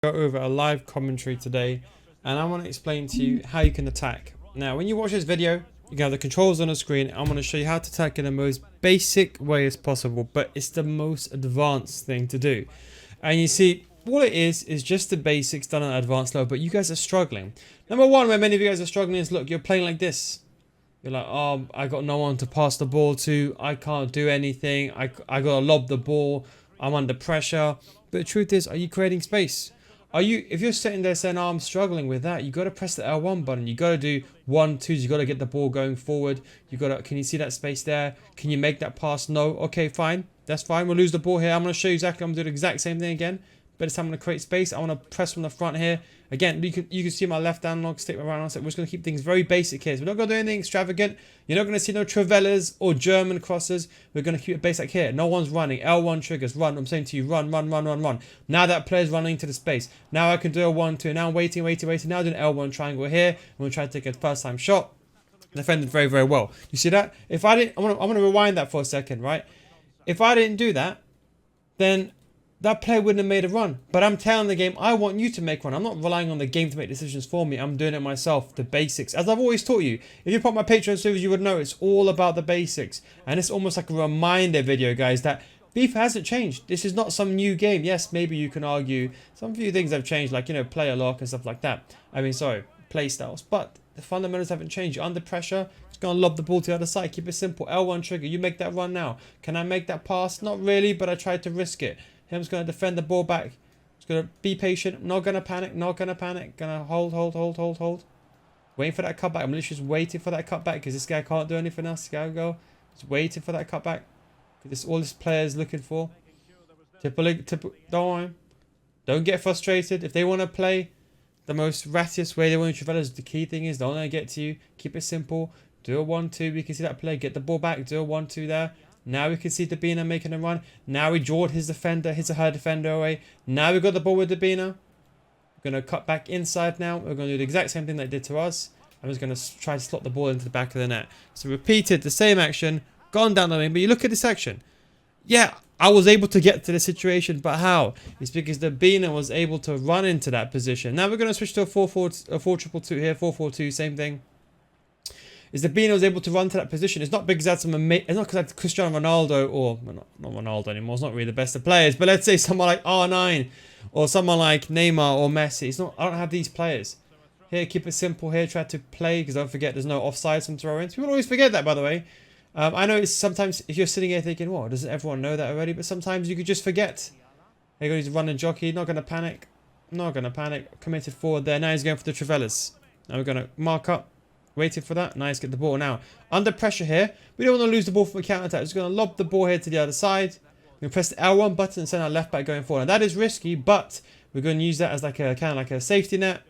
Go over a live commentary today, and I want to explain to you how you can attack. Now, when you watch this video, you can have the controls on the screen. I'm going to show you how to attack in the most basic way as possible, but it's the most advanced thing to do. And you see, all it is just the basics done at an advanced level, but you guys are struggling. Number one, where many of you guys are struggling is, look, you're playing like this. You're like, oh, I got no one to pass the ball to. I can't do anything. I got to lob the ball. I'm under pressure. But the truth is, are you creating space? If you're sitting there saying, oh, I'm struggling with that, you got to press the L1 button. You got to do 1-2s. You got to get the ball going forward. Can you see that space there? Can you make that pass? No. Okay, fine. That's fine. We'll lose the ball here. I'm going to show you exactly. I'm going to do the exact same thing again. But this time I'm going to create space. I want to press from the front here. Again, you can see my left analog stick, my right analog stick. We're just going to keep things very basic here. So we're not going to do anything extravagant. You're not going to see no Travellas or German crosses. We're going to keep it basic here. No one's running. L1 triggers. Run. I'm saying to you, run, run, run, run, run. Now that player's running into the space. Now I can do a 1-2. Now I'm waiting. Now doing L1 triangle here. I'm going to try to take a first time shot. Defended very, very well. You see that? If I didn't, I'm going to rewind that for a second, right? If I didn't do that, then that player wouldn't have made a run. But I'm telling the game, I want you to make one. I'm not relying on the game to make decisions for me. I'm doing it myself, the basics. As I've always taught you. If you put my Patreon series, you would know it's all about the basics. And it's almost like a reminder video, guys, that FIFA hasn't changed. This is not some new game. Yes, maybe you can argue some few things have changed, like, player lock and stuff like that. Play styles. But the fundamentals haven't changed. You're under pressure. Just go and lob the ball to the other side. Keep it simple. L1 trigger. You make that run now. Can I make that pass? Not really, but I tried to risk it. I'm just going to defend the ball back. Just going to be patient. Not going to panic. Not going to panic. Going to hold. Waiting for that cutback. I'm literally just waiting for that cutback because this guy can't do anything else. Go. Just waiting for that cutback. This is all this player is looking for. Don't worry. Don't get frustrated. If they want to play the most rattiest way they want to develop, the key thing is don't let it get to you. Keep it simple. Do a 1-2. We can see that play. Get the ball back. Do a 1-2 there. Now we can see Dabina making a run. Now we drawed his or her defender away. Now we got the ball with Dabina. We're going to cut back inside now. We're going to do the exact same thing they did to us. I'm just going to try to slot the ball into the back of the net. So repeated the same action. Gone down the lane. But you look at this action. Yeah, I was able to get to the situation. But how? It's because Dabina was able to run into that position. Now we're going to switch to a 4-4-2 here. 4-4-2, same thing. Is that Bino was able to run to that position. It's not because that's it's not because that's Cristiano Ronaldo or well, not Ronaldo anymore. It's not really the best of players. But let's say someone like R9 or someone like Neymar or Messi. It's not. I don't have these players. Here, keep it simple. Here, try to play because don't forget there's no offsides from throw-ins. People always forget that, by the way. I know it's sometimes if you're sitting here thinking, "What? Doesn't everyone know that already?" But sometimes you could just forget. Here goes running jockey. Not gonna panic. Not gonna panic. Committed forward there. Now he's going for the Travellas. Now we're gonna mark up. Waiting for that. Nice, get the ball now. Under pressure here. We don't want to lose the ball from a counter attack. Just going to lob the ball here to the other side. We're going to press the L1 button and send our left back going forward. Now that is risky, but we're going to use that as like a kind of like a safety net.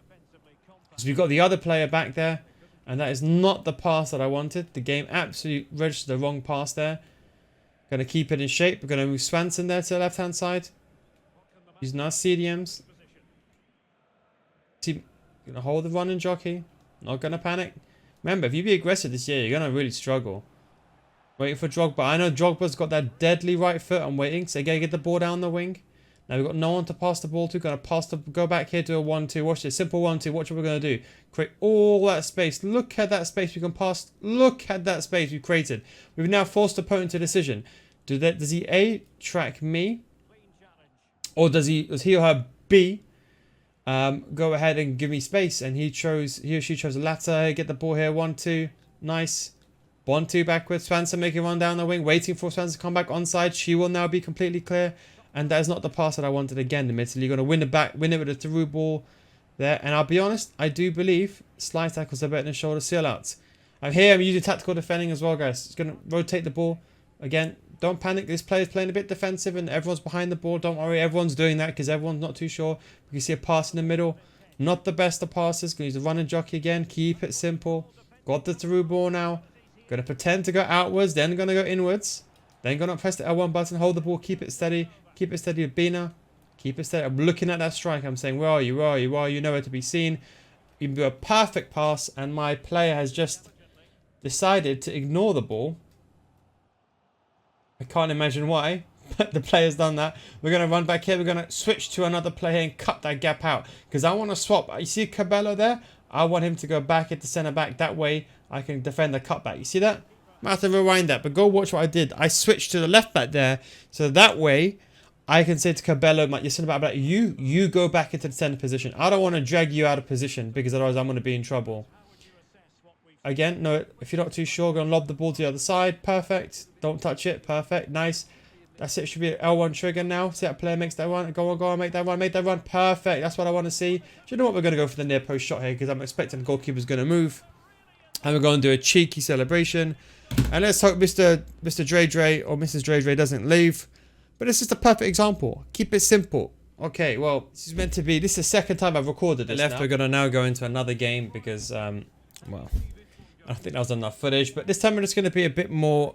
So we've got the other player back there. And that is not the pass that I wanted. The game absolutely registered the wrong pass there. Going to keep it in shape. We're going to move Swanson there to the left-hand side. Using our CDMs. Going to hold the running jockey. Not going to panic. Remember, if you be aggressive this year, you're going to really struggle. Waiting for Drogba. I know Drogba's got that deadly right foot. I'm waiting. So you got to get the ball down the wing. Now we've got no one to pass the ball to. Going to go back here to a 1-2. Watch this. Simple 1-2. Watch what we're going to do. Create all that space. Look at that space we can pass. Look at that space we've created. We've now forced the opponent to a decision. Does he A, track me? Or does he or her B, go ahead and give me space? And he or she chose the latter. Get the ball here. 1-2. Nice. 1-2 backwards. Swanson making one down the wing. Waiting for Swanson to come back onside. She will now be completely clear. And that is not the pass that I wanted again. Admittedly, you're going to win it with a through ball there. And I'll be honest, I do believe slide tackles are better than shoulder seal outs. I'm using tactical defending as well, guys. It's going to rotate the ball. Again, don't panic. This player's playing a bit defensive and everyone's behind the ball. Don't worry, everyone's doing that because everyone's not too sure. We can see a pass in the middle. Not the best of passes. Going to use the running jockey again. Keep it simple. Got the through ball now. Going to pretend to go outwards. Then going to go inwards. Then going to press the L1 button. Hold the ball. Keep it steady. Keep it steady with Bina. Keep it steady. I'm looking at that strike. I'm saying, where are you? Where are you? Where are you? Nowhere to be seen. You can do a perfect pass. And my player has just decided to ignore the ball. I can't imagine why. But the player's done that. We're going to run back here. We're going to switch to another player and cut that gap out. Because I want to swap. You see Cabello there? I want him to go back into centre back. That way I can defend the cutback. You see that? I have to rewind that. But go watch what I did. I switched to the left back there. So that way I can say to Cabello, your centre back, you go back into the centre position. I don't want to drag you out of position because otherwise I'm going to be in trouble. Again, no, if you're not too sure, go and lob the ball to the other side. Perfect. Don't touch it. Perfect. Nice. That's it. Should be an L1 trigger now. See that player makes that one. Go on, make that one. Make that one. Perfect. That's what I want to see. Do you know what? We're going to go for the near post shot here because I'm expecting the goalkeeper's going to move. And we're going to do a cheeky celebration. And let's hope Mr. Dre or Mrs. Dre doesn't leave. But it's just a perfect example. Keep it simple. Okay, well, this is meant to be... This is the second time I've recorded this. We're going to now go into another game because, well... I think that was enough footage, but this time we're just going to be a bit more,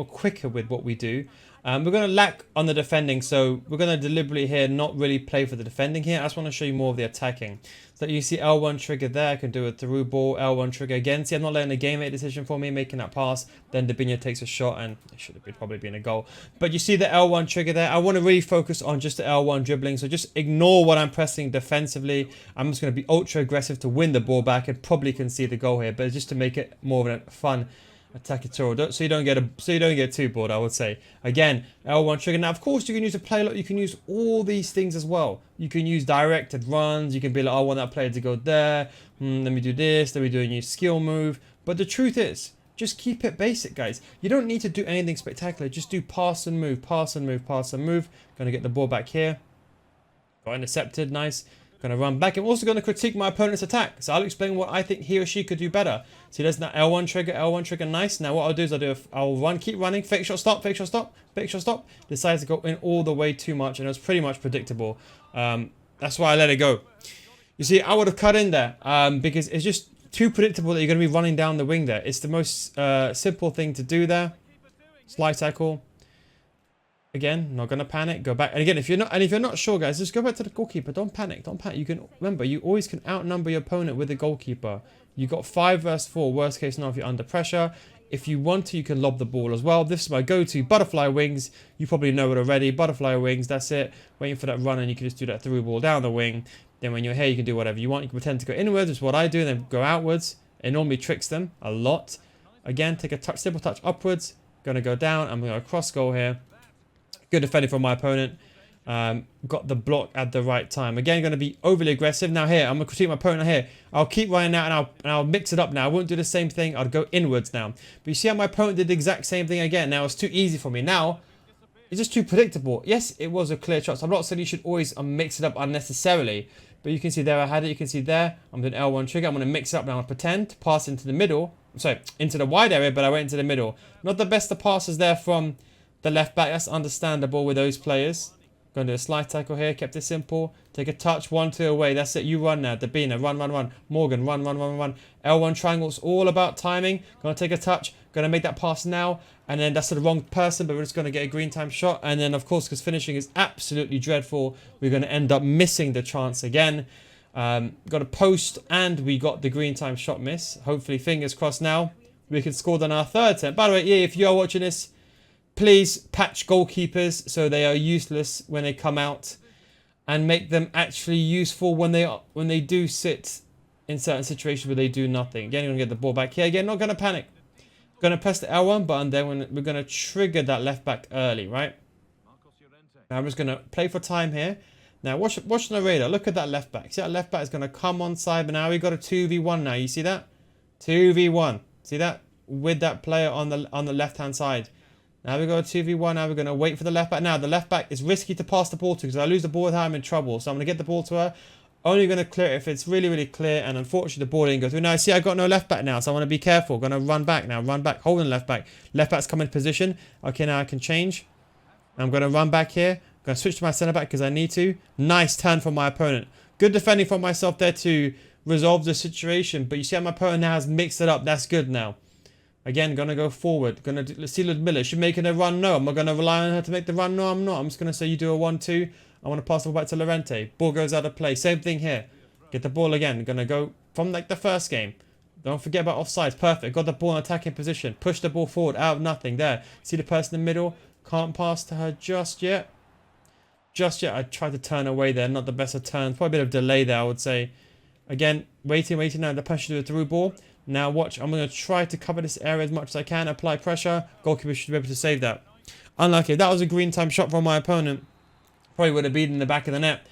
quicker with what we do. We're going to lack on the defending, so we're going to deliberately here not really play for the defending here. I just want to show you more of the attacking. So you see L1 trigger there, I can do a through ball, L1 trigger again. See, I'm not letting the game make a decision for me, making that pass. Then Dabinho takes a shot, and it should have probably been a goal. But you see the L1 trigger there. I want to really focus on just the L1 dribbling, so just ignore what I'm pressing defensively. I'm just going to be ultra aggressive to win the ball back and probably concede the goal here, but just to make it more of a fun attackatorial, so you don't get too bored. I would say again, L1 trigger. Now of course you can use a play lock, you can use all these things as well. You can use directed runs, you can be like, I want that player to go there, let me do this, let me do a new skill move. But the truth is, just keep it basic, guys. You don't need to do anything spectacular, just do pass and move, pass and move, pass and move. Gonna get the ball back here, got intercepted, nice. Going to run back. I'm also going to critique my opponent's attack. So I'll explain what I think he or she could do better. See, there's that L1 trigger, nice. Now what I'll do is I'll run, keep running, fake shot, stop, fake shot, stop, fake shot, stop. Decides to go in all the way too much, and it was pretty much predictable. That's why I let it go. You see, I would have cut in there because it's just too predictable that you're going to be running down the wing there. It's the most simple thing to do there. Slide tackle. Again, not gonna panic. Go back, and again, if you're not sure, guys, just go back to the goalkeeper. Don't panic. Don't panic. You can remember, you always can outnumber your opponent with the goalkeeper. You got 5 versus 4. Worst case scenario, if you're under pressure. If you want to, you can lob the ball as well. This is my go-to butterfly wings. You probably know it already. Butterfly wings. That's it. Waiting for that run, and you can just do that through ball down the wing. Then when you're here, you can do whatever you want. You can pretend to go inwards, which is what I do, and then go outwards. It normally tricks them a lot. Again, take a touch, simple touch upwards. Gonna go down. I'm gonna cross goal here. Good defending from my opponent. Got the block at the right time. Again, going to be overly aggressive. Now here, I'm going to critique my opponent here. I'll keep running out, and I'll mix it up now. I won't do the same thing. I'll go inwards now. But you see how my opponent did the exact same thing again. Now it's too easy for me. Now it's just too predictable. Yes, it was a clear shot. So I'm not saying you should always mix it up unnecessarily. But you can see there I had it. You can see there. I'm doing L1 trigger. I'm going to mix it up now. I'm going to pretend to pass into the middle. Sorry, into the wide area, but I went into the middle. Not the best of passes there from the left back. That's understandable with those players. Going to do a slide tackle here. Kept it simple. Take a touch. 1-2 away. That's it. You run now. Dabinho. Run. Morgan. Run. L1 triangle. It's all about timing. Going to take a touch. Going to make that pass now. And then that's the wrong person, but we're just going to get a green time shot. And then, of course, because finishing is absolutely dreadful, we're going to end up missing the chance again. Got a post, and we got the green time shot miss. Hopefully, fingers crossed now, we can score on our third attempt. By the way, yeah, if you are watching this, please patch goalkeepers so they are useless when they come out, and make them actually useful when they do sit in certain situations where they do nothing. Again, you're going to get the ball back here. Again, not going to panic. Going to press the L1 button there when we're going to trigger that left back early, right? Now I'm just going to play for time here. Now watch the radar. Look at that left back. See that left back is going to come on side, but now we've got a 2v1 now. You see that? 2v1. See that? With that player on the left-hand side. Now we got a 2v1. Now we're going to wait for the left back. Now the left back is risky to pass the ball to because I lose the ball with her, I'm in trouble. So I'm going to get the ball to her. Only going to clear it if it's really, really clear. And unfortunately, the ball didn't go through. Now, see, I got no left back now. So I want to be careful. Going to run back now. Run back. Holding left back. Left back's come in position. Okay, now I can change. I'm going to run back here. Going to switch to my centre back because I need to. Nice turn from my opponent. Good defending from myself there to resolve the situation. But you see how my opponent now has mixed it up. That's good now. Again, going to go forward. Going to let's see Ludmilla. Is she making a run? No. Am I going to rely on her to make the run? No, I'm not. I'm just going to say you do a 1-2. I want to pass the ball back to Llorente. Ball goes out of play. Same thing here. Get the ball again. Going to go from like the first game. Don't forget about offsides. Perfect. Got the ball in attacking position. Push the ball forward. Out of nothing. There. See the person in the middle? Can't pass to her just yet. Just yet. I tried to turn away there. Not the best of turns. Probably a bit of delay there, I would say. Again, waiting. Now the pressure to do a through ball. Now watch. I'm going to try to cover this area as much as I can. Apply pressure. Goalkeeper should be able to save that. Unlucky. If that was a green time shot from my opponent, probably would have been in the back of the net.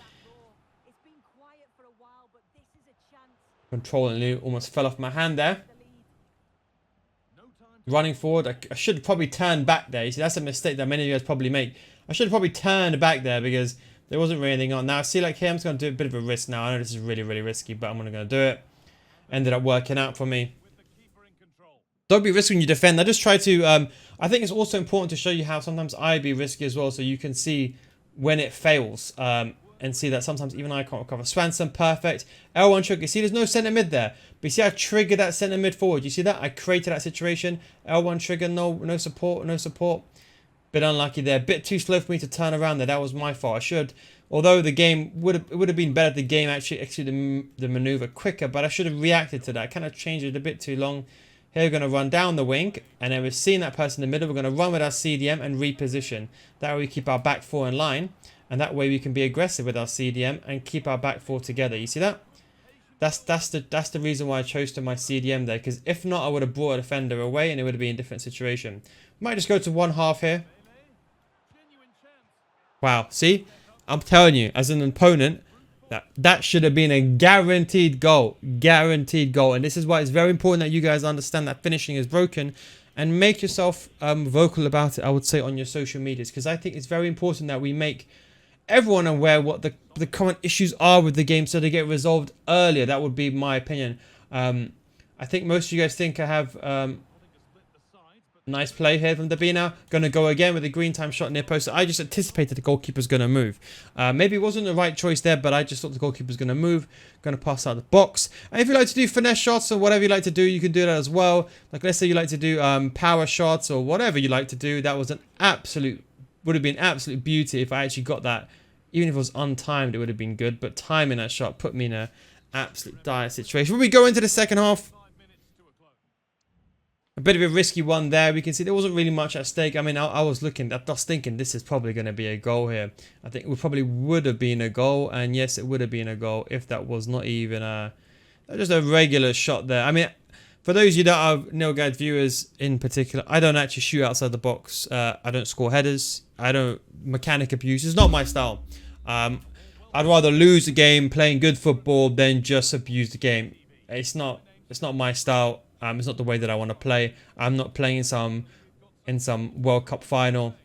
Controlling almost fell off my hand there. Running forward. I should probably turn back there. You see, that's a mistake that many of you guys probably make. I should have probably turned back there because there wasn't really anything on. Now, see, like here, I'm just going to do a bit of a risk now. I know this is really, really risky, but I'm going to do it. Ended up working out for me. Don't be risky when you defend. I just try to... I think it's also important to show you how sometimes I be risky as well, so you can see when it fails. And see that sometimes even I can't recover. Swanson, perfect. L1 trigger. See, there's no centre mid there. But you see, I triggered that centre mid forward. You see that? I created that situation. L1 trigger, no support, no support. Bit unlucky there. Bit too slow for me to turn around there. That was my fault. I should, although the game would have been better if the game actually executed the maneuver quicker, but I should have reacted to that. I kind of changed it a bit too long. Here we're going to run down the wing, and then we're seeing that person in the middle. We're going to run with our CDM and reposition. That way we keep our back four in line, and that way we can be aggressive with our CDM and keep our back four together. You see that? That's the reason why I chose to my CDM there, because if not, I would have brought a defender away, and it would have been a different situation. Might just go to one half here. Wow, see? I'm telling you, as an opponent, that should have been a guaranteed goal. Guaranteed goal. And this is why it's very important that you guys understand that finishing is broken and make yourself vocal about it, I would say, on your social medias. Because I think it's very important that we make everyone aware what the current issues are with the game so they get resolved earlier. That would be my opinion. I think most of you guys think I have... nice play here from Dabina. Going to go again with a green time shot near post. I just anticipated the goalkeeper's going to move. Maybe it wasn't the right choice there, but I just thought the goalkeeper's going to move. Going to pass out the box. And if you like to do finesse shots or whatever you like to do, you can do that as well. Like let's say you like to do power shots or whatever you like to do. That was would have been absolute beauty if I actually got that. Even if it was untimed, it would have been good. But timing that shot put me in an absolute dire situation. When we go into the second half, a bit of a risky one there. We can see there wasn't really much at stake. I mean, I was thinking this is probably going to be a goal here. I think it probably would have been a goal. And yes, it would have been a goal if that was not even just a regular shot there. I mean, for those of you that are NeilGuide viewers in particular, I don't actually shoot outside the box. I don't score headers. I don't mechanic abuse. It's not my style. I'd rather lose the game playing good football than just abuse the game. It's not my style. It's not the way that I want to play. I'm not playing in some World Cup final.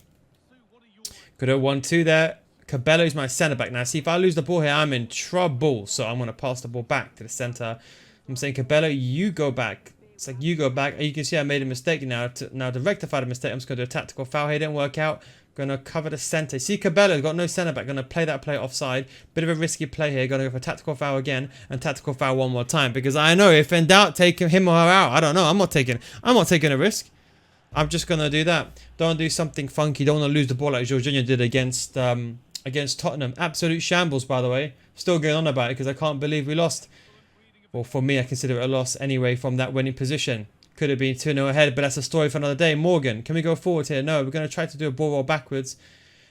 Could have 1-2 there. Cabello's my centre back. Now, see, if I lose the ball here, I'm in trouble. So I'm going to pass the ball back to the centre. I'm saying, Cabello, you go back. It's like, you go back. And you can see I made a mistake now. Now, to rectify the mistake, I'm just going to do a tactical foul here. Didn't work out. Going to cover the centre. See, Cabello's got no centre back. Going to play that play offside. Bit of a risky play here. Going to go for tactical foul again. And tactical foul one more time. Because I know if in doubt, take him or her out. I don't know. I'm not taking a risk. I'm just going to do that. Don't do something funky. Don't want to lose the ball like Jorginho did against Tottenham. Absolute shambles, by the way. Still going on about it because I can't believe we lost. Well, for me, I consider it a loss anyway from that winning position. Could have been 2-0 ahead, but that's a story for another day. Morgan, can we go forward here? No, we're going to try to do a ball roll backwards.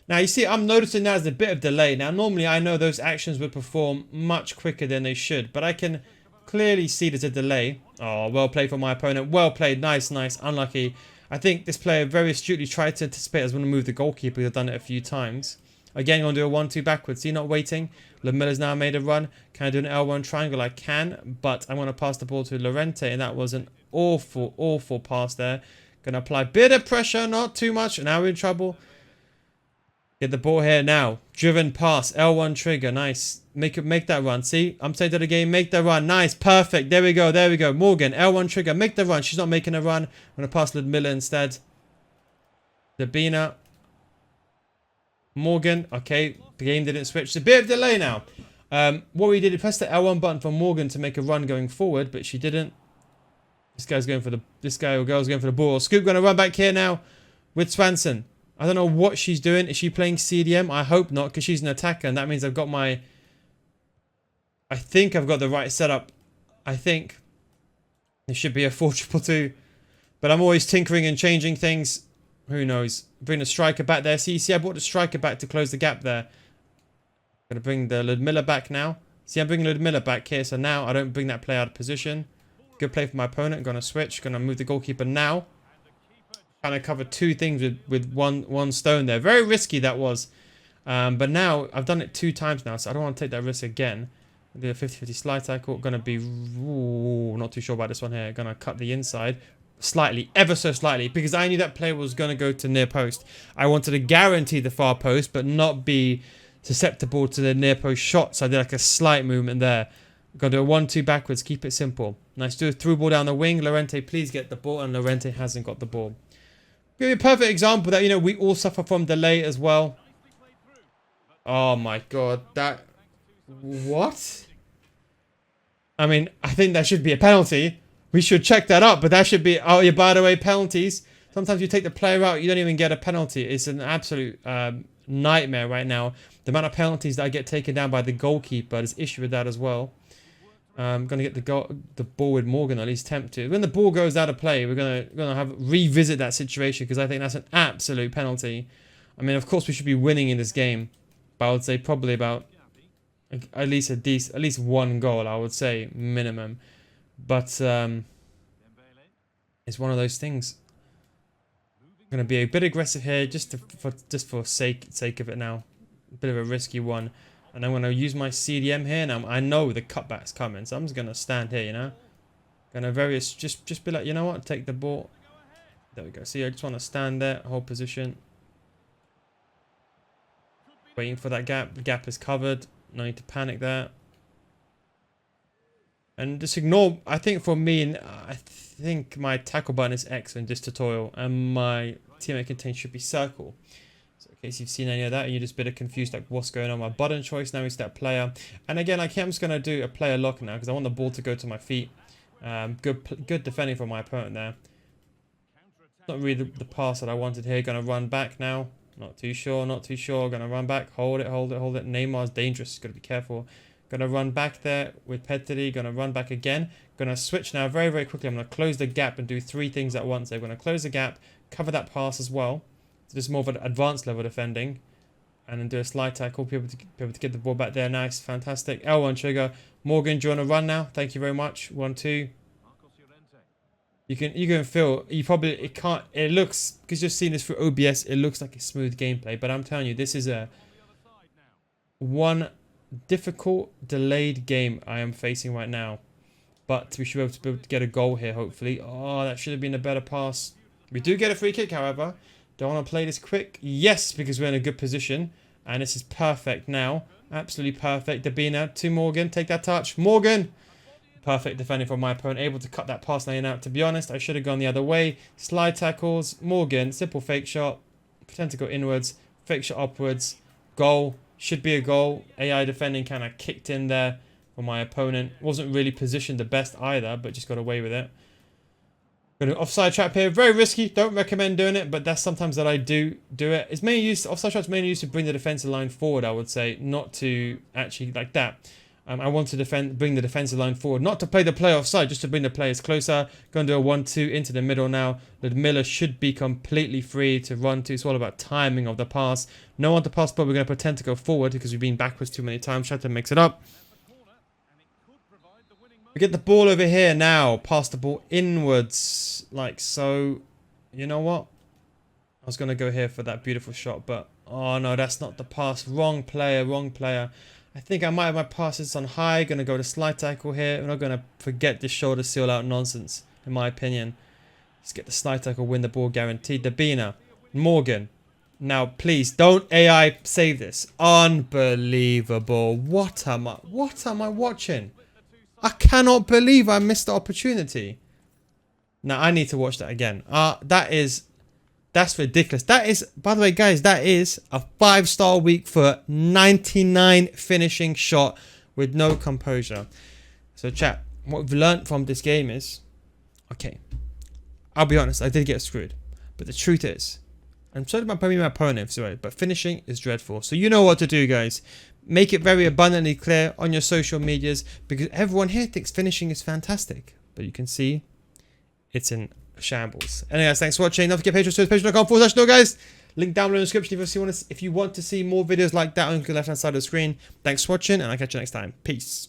Now, you see, I'm noticing now there's a bit of delay. Now, normally I know those actions would perform much quicker than they should, but I can clearly see there's a delay. Oh, well played from my opponent. Well played. Nice, nice. Unlucky. I think this player very astutely tried to anticipate I was going to move the goalkeeper. He's done it a few times. Again, going to do a 1-2 backwards. See, not waiting. Lamilla's now made a run. Can I do an L1 triangle? I can, but I'm going to pass the ball to Llorente, and that was an awful, awful pass there. Going to apply a bit of pressure, not too much. Now we're in trouble. Get the ball here now. Driven pass. L1 trigger. Nice. Make that run. See? I'm saying to the game, make the run. Nice. Perfect. There we go. There we go. Morgan. L1 trigger. Make the run. She's not making a run. I'm going to pass Ludmilla instead. Dabina. Morgan. Okay. The game didn't switch. It's a bit of delay now. What we did, we pressed the L1 button for Morgan to make a run going forward, but she didn't. This guy or girl's going for the ball. Scoop going to run back here now with Swanson. I don't know what she's doing. Is she playing CDM? I hope not, because she's an attacker, and that means I've got my... I think I've got the right setup. I think it should be a 4-2-2, but I'm always tinkering and changing things. Who knows? Bring the striker back there. See, I brought the striker back to close the gap there. Gonna bring the Ludmilla back now. See, I'm bringing Ludmilla back here, so now I don't bring that player out of position. Good play for my opponent. Gonna switch. Gonna move the goalkeeper now. Kind of cover two things with one stone there. Very risky that was. But now, I've done it 2 times now, so I don't want to take that risk again. Do a 50-50 slide tackle. Gonna be... Ooh, not too sure about this one here. Gonna cut the inside. Slightly, ever so slightly, because I knew that player was going to go to near post. I wanted to guarantee the far post, but not be susceptible to the near post shot. So I did like a slight movement there. Got to do a 1-2 backwards, keep it simple. Nice, do a through ball down the wing. Llorente, please get the ball, and Llorente hasn't got the ball. Give you a perfect example that, you know, we all suffer from delay as well. Oh my god, that... What? I mean, I think that should be a penalty. We should check that up, but that should be... Oh, yeah, by the way, penalties. Sometimes you take the player out, you don't even get a penalty. It's an absolute nightmare right now. The amount of penalties that I get taken down by the goalkeeper, there's issue with that as well. I'm going to get the ball with Morgan, at least attempt to. When the ball goes out of play, we're going to revisit that situation, because I think that's an absolute penalty. I mean, of course, we should be winning in this game, but I would say probably about at least one goal, I would say, minimum. But it's one of those things. I'm going to be a bit aggressive here, just for sake of it now. A bit of a risky one. And I'm going to use my CDM here. Now, I know the cutback's coming, so I'm just going to stand here, you know. Going to just be like, you know what, take the ball. There we go. See, I just want to stand there, hold position. Waiting for that gap. The gap is covered. No need to panic there. And just ignore, I think for me, I think my tackle button is X in this tutorial, and my teammate content should be circle. So in case you've seen any of that and you're just a bit confused, like what's going on, my button choice now is that player. And again, I'm just going to do a player lock now, because I want the ball to go to my feet. Good defending from my opponent there. Not really the pass that I wanted here. Going to run back now. Not too sure. Going to run back. Hold it. Neymar's dangerous. Got to be careful. Going to run back there with Petri. Going to run back again. Going to switch now very, very quickly. I'm going to close the gap and do 3 things at once. I'm going to close the gap, cover that pass as well. So this is more of an advanced level defending. And then do a slide tackle. Be able to get the ball back there. Nice. Fantastic. L1 trigger. Morgan, do you want to run now? Thank you very much. 1-2. You can feel, it looks, because you're seeing this through OBS, it looks like a smooth gameplay. But I'm telling you, this is one difficult delayed game I am facing right now, but we should be able to get a goal here, hopefully. Oh, that should have been a better pass. We do get a free kick, however. Don't want to play this quick. Yes, because we're in a good position, and this is perfect now. Absolutely perfect. Dabina to Morgan. Take that touch. Morgan! Perfect defending from my opponent. Able to cut that pass lane out. To be honest, I should have gone the other way. Slide tackles. Morgan. Simple fake shot. Pretend to go inwards. Fake shot upwards. Goal. Should be a goal. AI defending kind of kicked in there for my opponent. Wasn't really positioned the best either, but just got away with it. Got an offside trap here. Very risky. Don't recommend doing it, but that's sometimes that I do it. It's mainly used, offside trap's mainly used to bring the defensive line forward, I would say, not to actually like that. I want to bring the defensive line forward, not to play the play offside, just to bring the players closer. Going to do a 1-2 into the middle now. Ludmilla should be completely free to run to. It's all about timing of the pass. No one to pass, but we're going to pretend to go forward because we've been backwards too many times. Try to mix it up. We get the ball over here now. Pass the ball inwards, like so. You know what? I was going to go here for that beautiful shot, but oh no, that's not the pass. Wrong player, wrong player. I think I might have my passes on high. Going to go to slide tackle here. I'm not going to forget this shoulder seal out nonsense, in my opinion. Let's get the slide tackle, win the ball guaranteed. Dabina, Morgan. Now, please, don't AI save this. Unbelievable. What am I watching? I cannot believe I missed the opportunity. Now, I need to watch that again. That's ridiculous. That is, by the way, guys, that is a 5-star week for 99 finishing shot with no composure. So, chat, what we've learned from this game is, okay, I'll be honest, I did get screwed. But the truth is, I'm sorry about my opponent, but finishing is dreadful. So you know what to do, guys. Make it very abundantly clear on your social medias, because everyone here thinks finishing is fantastic. But you can see it's an shambles. Anyways, thanks for watching. Don't forget patreon.com/patreon.com/no guys. Link down below in the description if you want to see more videos like that on the left hand side of the screen. Thanks for watching, and I'll catch you next time. Peace.